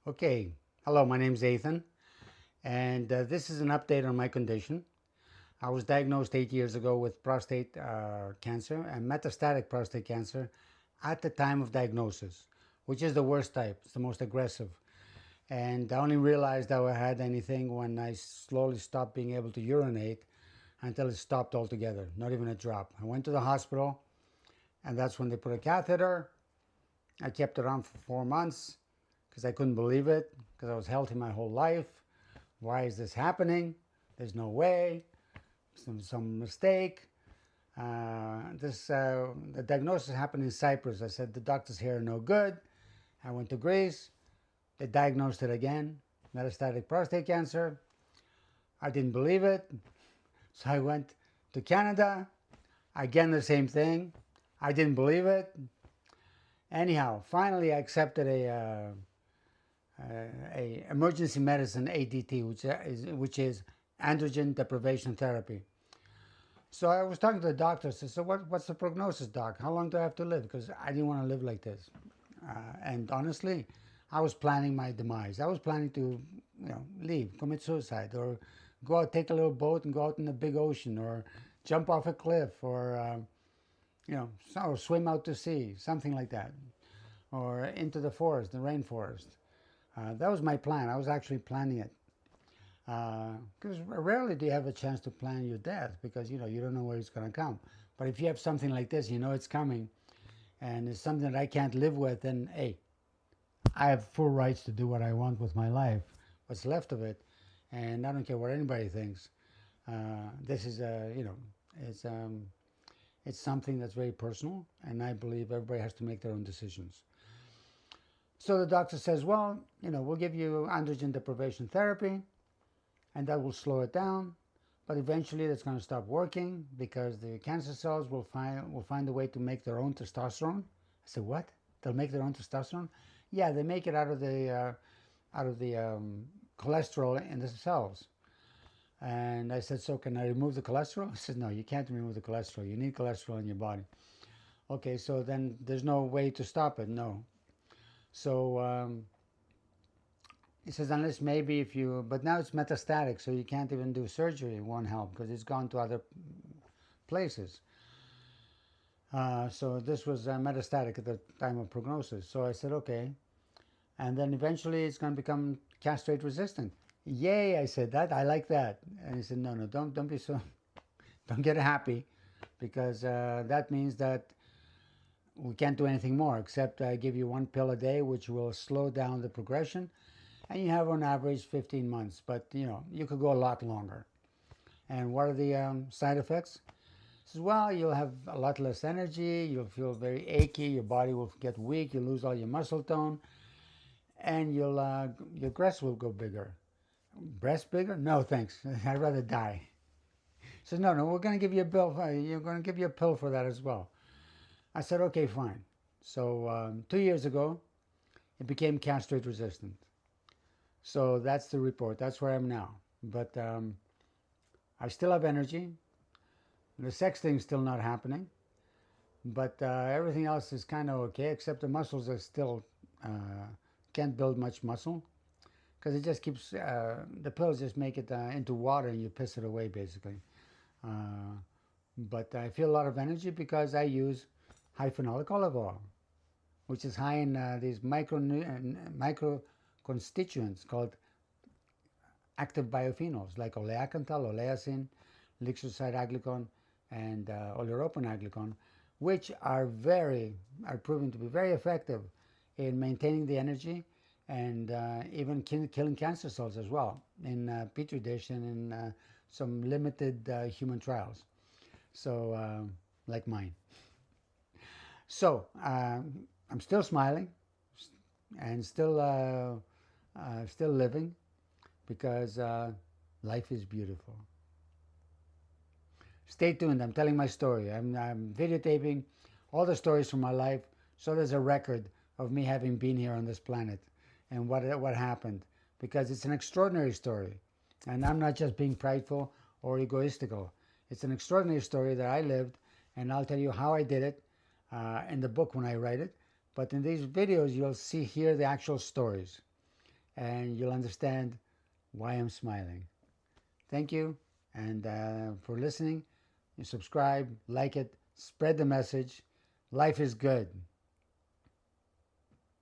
Okay, hello, my name's Ethan, and this is an update on my condition. I was diagnosed 8 years ago with prostate cancer and metastatic prostate cancer at the time of diagnosis, which is the worst type, it's the most aggressive. And I only realized I had anything when I slowly stopped being able to urinate until it stopped altogether, not even a drop. I went to the hospital, and that's when they put a catheter. I kept it on for 4 months because I couldn't believe it, because I was healthy my whole life. Why is this happening? There's no way. Some mistake. The diagnosis happened in Cyprus. I said the doctors here are no good. I went to Greece. They diagnosed it again, metastatic prostate cancer. I didn't believe it, so I went to Canada. Again, the same thing. I didn't believe it. Anyhow, finally, I accepted a emergency medicine ADT, which is androgen deprivation therapy. So I was talking to the doctor. I said, "So what's the prognosis, doc? How long do I have to live?" Because I didn't want to live like this. And honestly, I was planning my demise. I was planning to, leave, commit suicide, or go out, take a little boat and go out in the big ocean, or jump off a cliff, or or swim out to sea, something like that, or into the forest, the rainforest. That was my plan. I was actually planning it. Because rarely do you have a chance to plan your death because you don't know where it's going to come. But if you have something like this, you know it's coming, and it's something that I can't live with, then hey, I have full rights to do what I want with my life, what's left of it, and I don't care what anybody thinks. This is it's something that's very personal, and I believe everybody has to make their own decisions. So the doctor says, well, we'll give you androgen deprivation therapy, and that will slow it down. But eventually, that's going to stop working because the cancer cells will find a way to make their own testosterone. I said, what? They'll make their own testosterone? Yeah, they make it out of the cholesterol in the cells. And I said, so can I remove the cholesterol? He said, no, you can't remove the cholesterol. You need cholesterol in your body. Okay, so then there's no way to stop it. No. So he says, unless maybe but now it's metastatic, so you can't even do surgery. It won't help because it's gone to other places. So this was metastatic at the time of prognosis. So I said, okay. And then eventually it's going to become castrate resistant. Yay, I said that. I like that. And he said, no, don't be so, don't get happy, because that means that we can't do anything more except give you one pill a day, which will slow down the progression. And you have on average 15 months, but you could go a lot longer. And what are the side effects? He says, well, you'll have a lot less energy, you'll feel very achy, your body will get weak, you'll lose all your muscle tone, and your breasts will go bigger. Breasts bigger? No, thanks. I'd rather die. He says, no, we're going to give you a bill. You're going to give you a pill for that as well. I said, okay, fine. So 2 years ago, it became castrate resistant. So that's the report. That's where I am now. But I still have energy. The sex thing's still not happening. But everything else is kind of okay, except the muscles are still can't build much muscle because it just keeps the pills just make it into water and you piss it away basically. But I feel a lot of energy because I use high phenolic olive oil, which is high in these micro constituents called active biophenols like oleacanthal, oleacin, lixioside-aglycone, and oleuropenaglycone, which are proven to be very effective in maintaining the energy and even killing cancer cells as well in petri dish and in some limited human trials. So, like mine. So, I'm still smiling and still living because life is beautiful. Stay tuned. I'm telling my story. I'm videotaping all the stories from my life, so there's a record of me having been here on this planet and what happened, because it's an extraordinary story, and I'm not just being prideful or egoistical. It's an extraordinary story that I lived, and I'll tell you how I did it in the book when I write it. But in these videos, you'll hear the actual stories. and you'll understand why I'm smiling. Thank you, and for listening. You subscribe, like it, spread the message. Life is good.